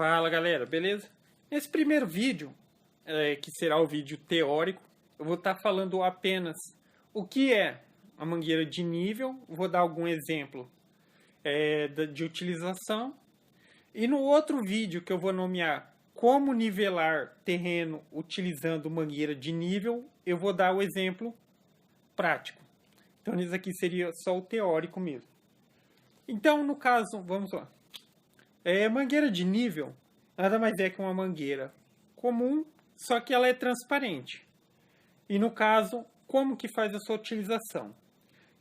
Fala galera, beleza? Nesse primeiro vídeo, que será o vídeo teórico, eu vou estar falando apenas o que é a mangueira de nível, vou dar algum exemplo de utilização, e no outro vídeo que eu vou nomear como nivelar terreno utilizando mangueira de nível, eu vou dar o exemplo prático. Então isso aqui seria só o teórico mesmo. Então no caso, vamos lá. Mangueira de nível nada mais é que uma mangueira comum, só que ela é transparente. E no caso, como que faz a sua utilização?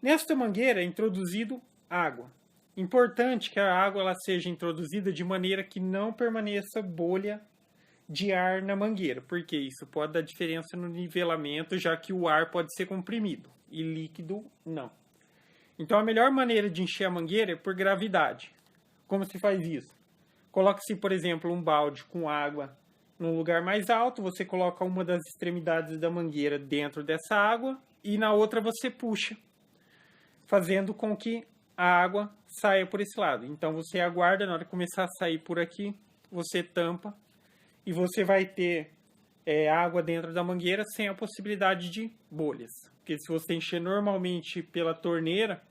Nesta mangueira é introduzido água. Importante que a água ela seja introduzida de maneira que não permaneça bolha de ar na mangueira, porque isso pode dar diferença no nivelamento, já que o ar pode ser comprimido e líquido não. Então a melhor maneira de encher a mangueira é por gravidade. Como se faz isso? Coloca-se, por exemplo, um balde com água num lugar mais alto, você coloca uma das extremidades da mangueira dentro dessa água e na outra você puxa, fazendo com que a água saia por esse lado. Então você aguarda, na hora que começar a sair por aqui, você tampa e você vai ter água dentro da mangueira sem a possibilidade de bolhas. Porque se você encher normalmente pela torneira,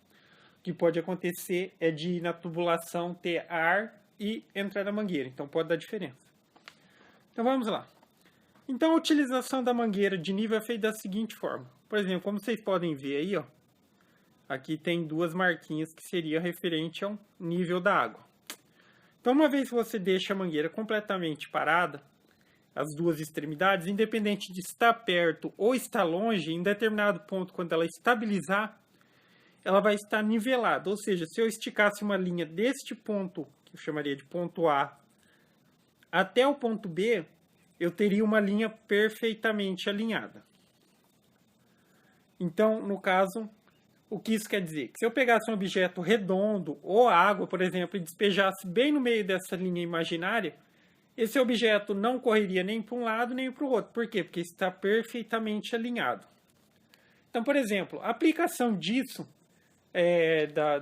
o que pode acontecer é de na tubulação ter ar e entrar na mangueira. Então pode dar diferença. Então vamos lá. Então a utilização da mangueira de nível é feita da seguinte forma. Por exemplo, como vocês podem ver aí, ó, aqui tem duas marquinhas que seria referente ao nível da água. Então uma vez que você deixa a mangueira completamente parada, as duas extremidades, independente de estar perto ou estar longe, em determinado ponto, quando ela estabilizar, ela vai estar nivelada. Ou seja, se eu esticasse uma linha deste ponto, que eu chamaria de ponto A, até o ponto B, eu teria uma linha perfeitamente alinhada. Então, no caso, o que isso quer dizer? Que se eu pegasse um objeto redondo ou água, por exemplo, e despejasse bem no meio dessa linha imaginária, esse objeto não correria nem para um lado nem para o outro. Por quê? Porque está perfeitamente alinhado. Então, por exemplo, a aplicação disso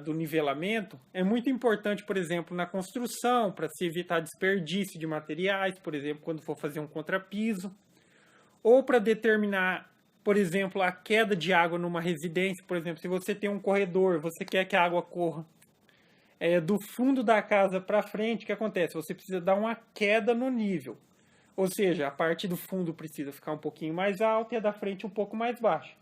do nivelamento é muito importante, por exemplo, na construção, para se evitar desperdício de materiais, por exemplo, quando for fazer um contrapiso, ou para determinar, por exemplo, a queda de água numa residência. Por exemplo, se você tem um corredor, você quer que a água corra do fundo da casa para frente, o que acontece? Você precisa dar uma queda no nível. Ou seja, a parte do fundo precisa ficar um pouquinho mais alta e a da frente um pouco mais baixa.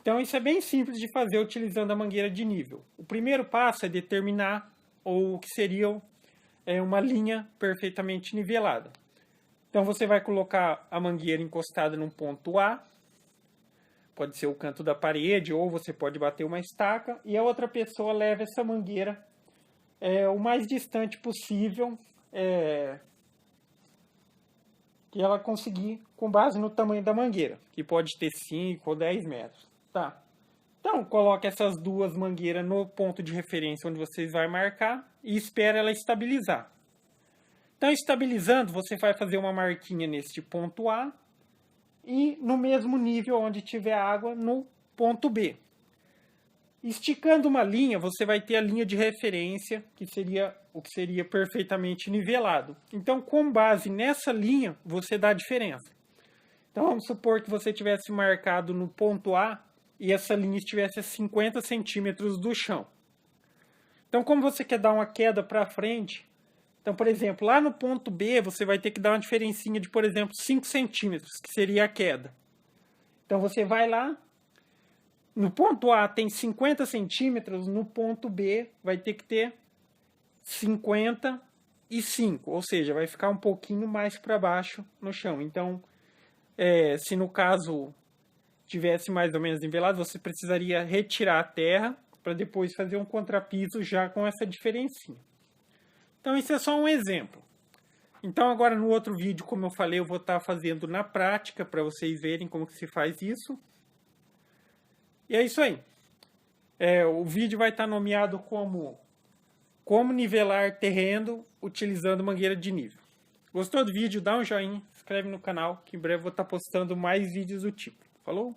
Então isso é bem simples de fazer utilizando a mangueira de nível. O primeiro passo é determinar o que seria uma linha perfeitamente nivelada. Então você vai colocar a mangueira encostada num ponto A, pode ser o canto da parede, ou você pode bater uma estaca, e a outra pessoa leva essa mangueira o mais distante possível que ela conseguir, com base no tamanho da mangueira, que pode ter 5 ou 10 metros. Tá. Então, coloque essas duas mangueiras no ponto de referência onde vocês vão marcar e espera ela estabilizar. Então, estabilizando, você vai fazer uma marquinha neste ponto A e no mesmo nível onde tiver água no ponto B. Esticando uma linha, você vai ter a linha de referência, que seria o que seria perfeitamente nivelado. Então, com base nessa linha, você dá a diferença. Então, vamos supor que você tivesse marcado no ponto A e essa linha estivesse a 50 centímetros do chão. Então, como você quer dar uma queda para frente, então, por exemplo, lá no ponto B, você vai ter que dar uma diferencinha de, por exemplo, 5 centímetros, que seria a queda. Então, você vai lá, no ponto A tem 50 centímetros, no ponto B vai ter que ter 55, ou seja, vai ficar um pouquinho mais para baixo no chão. Então, se no caso tivesse mais ou menos nivelado, você precisaria retirar a terra para depois fazer um contrapiso já com essa diferencinha. Então isso é só um exemplo. Então agora no outro vídeo, como eu falei, eu vou estar fazendo na prática para vocês verem como que se faz isso. E é isso aí. O vídeo vai estar nomeado como nivelar terreno utilizando mangueira de nível. Gostou do vídeo? Dá um joinha, se inscreve no canal, que em breve eu vou estar postando mais vídeos do tipo. Falou?